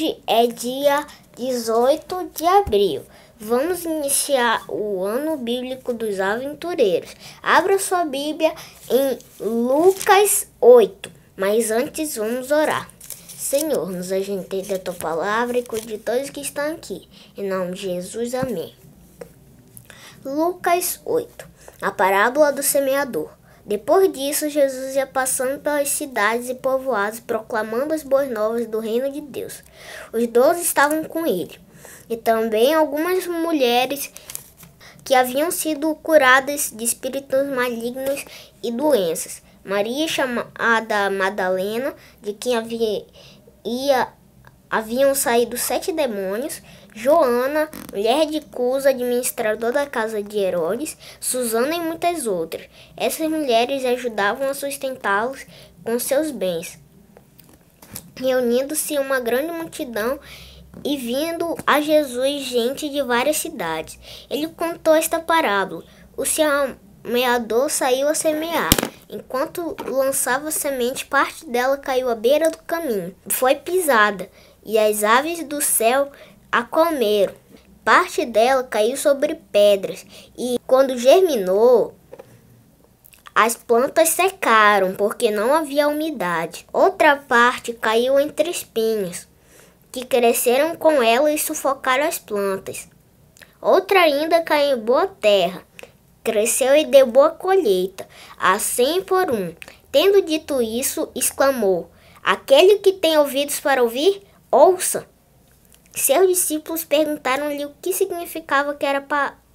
Hoje é dia 18 de abril. Vamos iniciar o ano bíblico dos aventureiros. Abra sua Bíblia em Lucas 8. Mas antes vamos orar. Senhor, nos ajude da tua palavra e cuide de todos que estão aqui. Em nome de Jesus, amém. Lucas 8. A parábola do semeador. Depois disso, Jesus ia passando pelas cidades e povoados, proclamando as boas novas do reino de Deus. Os 12 estavam com ele, e também algumas mulheres que haviam sido curadas de espíritos malignos e doenças. Maria, chamada Madalena, de quem haviam saído 7 demônios, Joana, mulher de Cusa, administrador da casa de Herodes, Susana e muitas outras. Essas mulheres ajudavam a sustentá-los com seus bens. Reunindo-se uma grande multidão e vindo a Jesus gente de várias cidades, ele contou esta parábola. O semeador saiu a semear. Enquanto lançava a semente, parte dela caiu à beira do caminho. Foi pisada, e as aves do céu a comeram. Parte dela caiu sobre pedras, e quando germinou, as plantas secaram, porque não havia umidade. Outra parte caiu entre espinhos, que cresceram com ela e sufocaram as plantas. Outra ainda caiu em boa terra, cresceu e deu boa colheita, a 100 por 1. Tendo dito isso, exclamou: aquele que tem ouvidos para ouvir, ouça. Seus discípulos perguntaram-lhe o que significava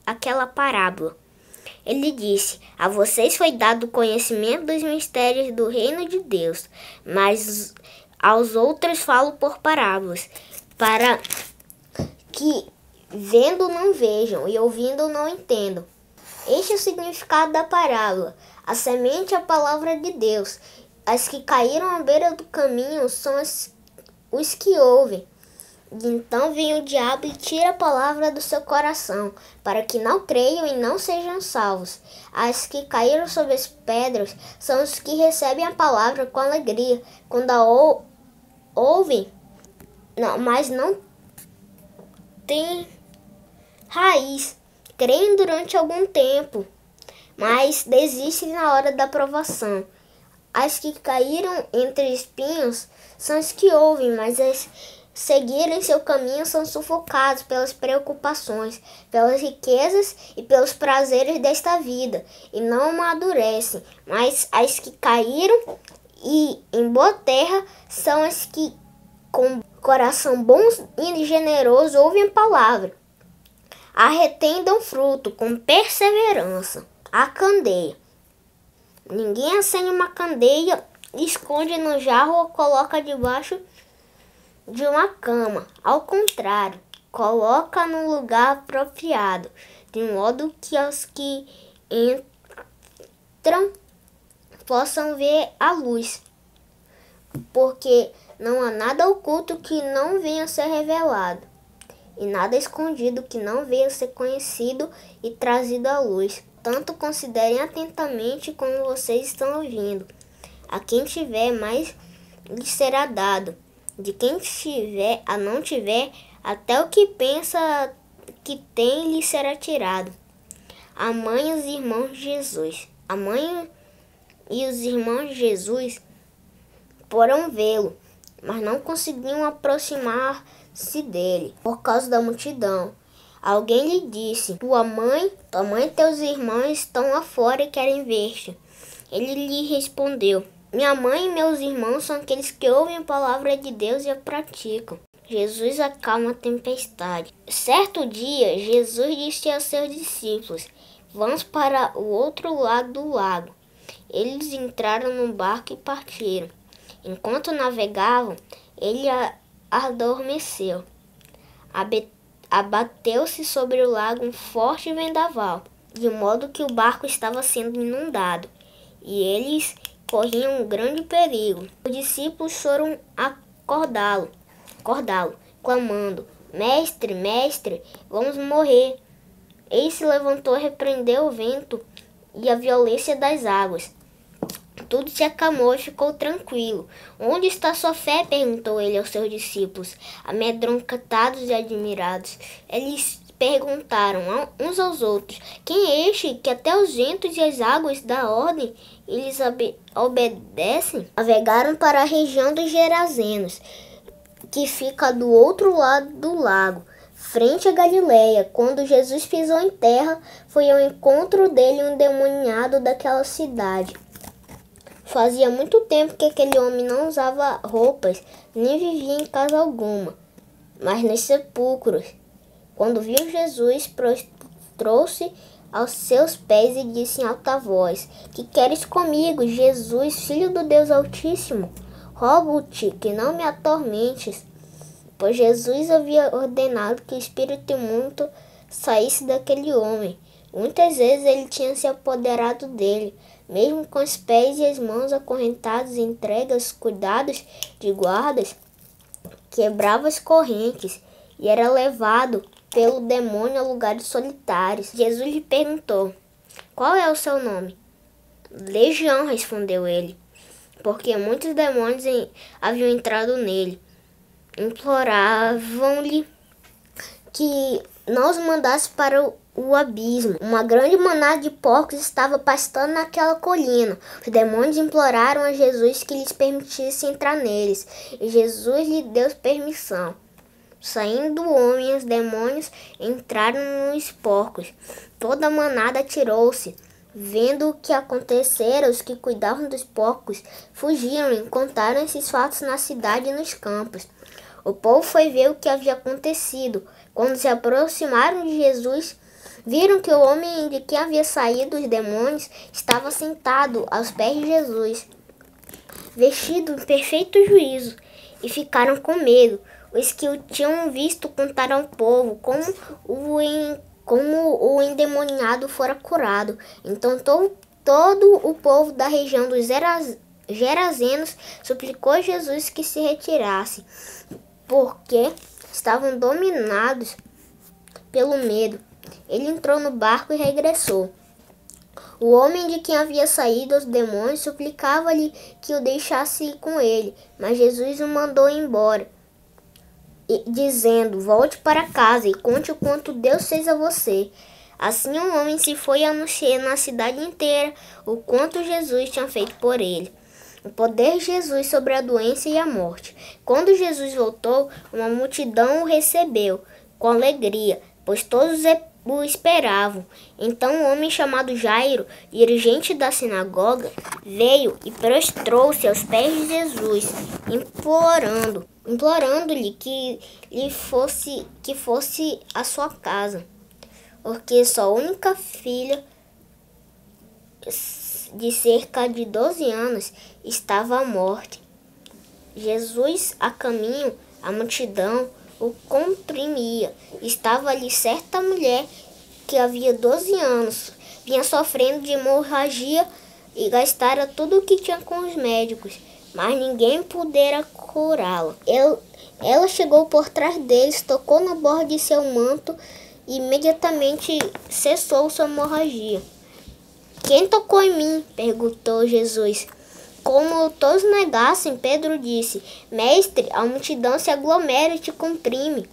aquela parábola. Ele disse: a vocês foi dado o conhecimento dos mistérios do reino de Deus, mas aos outros falo por parábolas, para que vendo não vejam e ouvindo não entendam. Este é o significado da parábola. A semente é a palavra de Deus. As que caíram à beira do caminho são os que ouvem. Então vem o diabo e tira a palavra do seu coração, para que não creiam e não sejam salvos. As que caíram sobre as pedras são os que recebem a palavra com alegria, quando a ouvem, mas não têm raiz. Creem durante algum tempo, mas desistem na hora da provação. As que caíram entre espinhos são os que ouvem, mas as seguirem seu caminho são sufocados pelas preocupações, pelas riquezas e pelos prazeres desta vida, e não amadurecem. Mas as que caíram em boa terra são as que, com coração bom e generoso, ouvem a palavra, a retém e dão fruto com perseverança. A candeia. Ninguém acende uma candeia, esconde no jarro ou coloca debaixo de uma cama. Ao contrário, coloca no lugar apropriado, de modo que os que entram possam ver a luz. Porque não há nada oculto que não venha a ser revelado, e nada escondido que não venha a ser conhecido e trazido à luz. Tanto considerem atentamente como vocês estão ouvindo. A quem tiver, mais lhe será dado. De quem tiver a não tiver, até o que pensa que tem lhe será tirado. A mãe e os irmãos de Jesus. A mãe e os irmãos de Jesus foram vê-lo, mas não conseguiam aproximar-se dele, por causa da multidão. Alguém lhe disse: tua mãe e teus irmãos estão lá fora e querem ver-te. Ele lhe respondeu: minha mãe e meus irmãos são aqueles que ouvem a palavra de Deus e a praticam. Jesus acalma a tempestade. Certo dia, Jesus disse aos seus discípulos: vamos para o outro lado do lago. Eles entraram no barco e partiram. Enquanto navegavam, ele adormeceu. Abateu-se sobre o lago um forte vendaval, de modo que o barco estava sendo inundado, e eles corriam um grande perigo. Os discípulos foram acordá-lo, clamando: mestre, mestre, vamos morrer. Ele se levantou, repreendeu o vento e a violência das águas, tudo se acalmou e ficou tranquilo. Onde está sua fé? Perguntou ele aos seus discípulos, amedrontados e admirados. Eles perguntaram uns aos outros: quem é este que até os ventos e as águas dá ordem e lhes obedecem? Navegaram para a região dos Gerazenos, que fica do outro lado do lago, frente a Galileia. Quando Jesus pisou em terra, foi ao encontro dele um endemoniado daquela cidade. Fazia muito tempo que aquele homem não usava roupas, nem vivia em casa alguma, mas nos sepulcros. Quando viu Jesus, prostrou-se aos seus pés e disse em alta voz: que queres comigo, Jesus, Filho do Deus Altíssimo? Rogo-te que não me atormentes. Pois Jesus havia ordenado que o espírito imundo saísse daquele homem. Muitas vezes ele tinha se apoderado dele, mesmo com os pés e as mãos acorrentados, entregues, cuidados de guardas, quebrava as correntes e era levado pelo demônio a lugares solitários. Jesus lhe perguntou: qual é o seu nome? Legião, respondeu ele, porque muitos demônios haviam entrado nele. Imploravam-lhe que não os mandasse para o abismo. Uma grande manada de porcos estava pastando naquela colina. Os demônios imploraram a Jesus que lhes permitisse entrar neles, e Jesus lhe deu permissão. Saindo do homem, os demônios entraram nos porcos. Toda a manada atirou-se. Vendo o que acontecera, os que cuidavam dos porcos fugiram e contaram esses fatos na cidade e nos campos. O povo foi ver o que havia acontecido. Quando se aproximaram de Jesus, viram que o homem de quem havia saído os demônios estava sentado aos pés de Jesus, vestido em perfeito juízo, e ficaram com medo. Os que o tinham visto contaram ao povo como o endemoniado fora curado. Então todo o povo da região dos Gerazenos suplicou a Jesus que se retirasse, porque estavam dominados pelo medo. Ele entrou no barco e regressou. O homem de quem havia saído os demônios suplicava-lhe que o deixasse ir com ele, mas Jesus o mandou embora, dizendo: volte para casa e conte o quanto Deus fez a você. Assim o homem se foi e anunciou na cidade inteira o quanto Jesus tinha feito por ele. O poder de Jesus sobre a doença e a morte. Quando Jesus voltou, uma multidão o recebeu com alegria, pois todos o esperavam. Então um homem chamado Jairo, dirigente da sinagoga, veio e prostrou-se aos pés de Jesus, implorando-lhe que fosse à sua casa, porque sua única filha, de cerca de 12 anos, estava à morte. Jesus, a caminho, a multidão o comprimia. Estava ali certa mulher que havia 12 anos vinha sofrendo de hemorragia e gastara tudo o que tinha com os médicos, mas ninguém pudera curá-la. Ela chegou por trás deles, tocou na borda de seu manto e imediatamente cessou sua hemorragia. Quem tocou em mim? Perguntou Jesus. Como todos negassem, Pedro disse: Mestre, a multidão se aglomera e te comprime.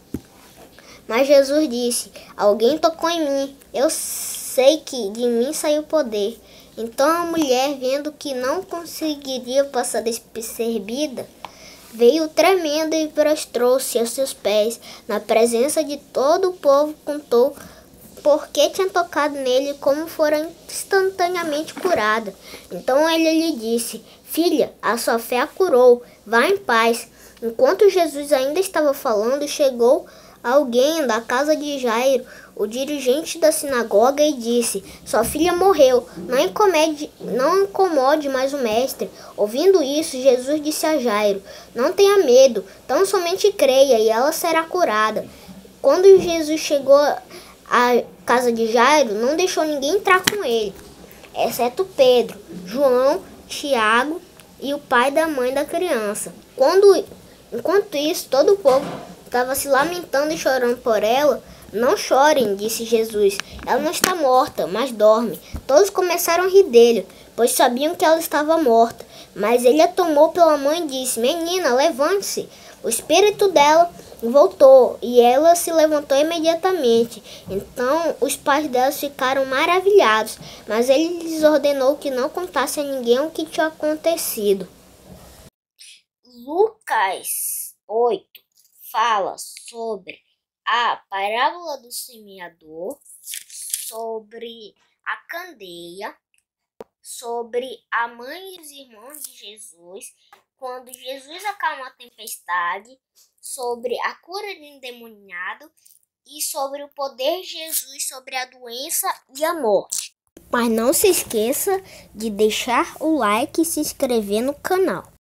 Mas Jesus disse: alguém tocou em mim. Eu sei que de mim saiu poder. Então a mulher, vendo que não conseguiria passar despercebida, veio tremendo e prostrou-se aos seus pés. Na presença de todo o povo, contou porque tinha tocado nele, como fora instantaneamente curada. Então ele lhe disse: filha, a sua fé a curou, vá em paz. Enquanto Jesus ainda estava falando, chegou alguém da casa de Jairo, o dirigente da sinagoga, e disse: sua filha morreu, não incomode mais o mestre. Ouvindo isso, Jesus disse a Jairo: não tenha medo, tão somente creia e ela será curada. Quando Jesus chegou à casa de Jairo, não deixou ninguém entrar com ele, exceto Pedro, João, Tiago e o pai da mãe da criança. Enquanto isso, todo o povo estava se lamentando e chorando por ela. Não chorem, disse Jesus. Ela não está morta, mas dorme. Todos começaram a rir dele, pois sabiam que ela estava morta. Mas ele a tomou pela mão e disse: Menina, levante-se. O espírito dela voltou e ela se levantou imediatamente. Então os pais dela ficaram maravilhados, mas ele lhes ordenou que não contasse a ninguém o que tinha acontecido. Lucas 8 fala sobre a parábola do semeador, sobre a candeia, sobre a mãe e os irmãos de Jesus, quando Jesus acalma a tempestade, sobre a cura de endemoniado e sobre o poder de Jesus sobre a doença e a morte. Mas não se esqueça de deixar o like e se inscrever no canal.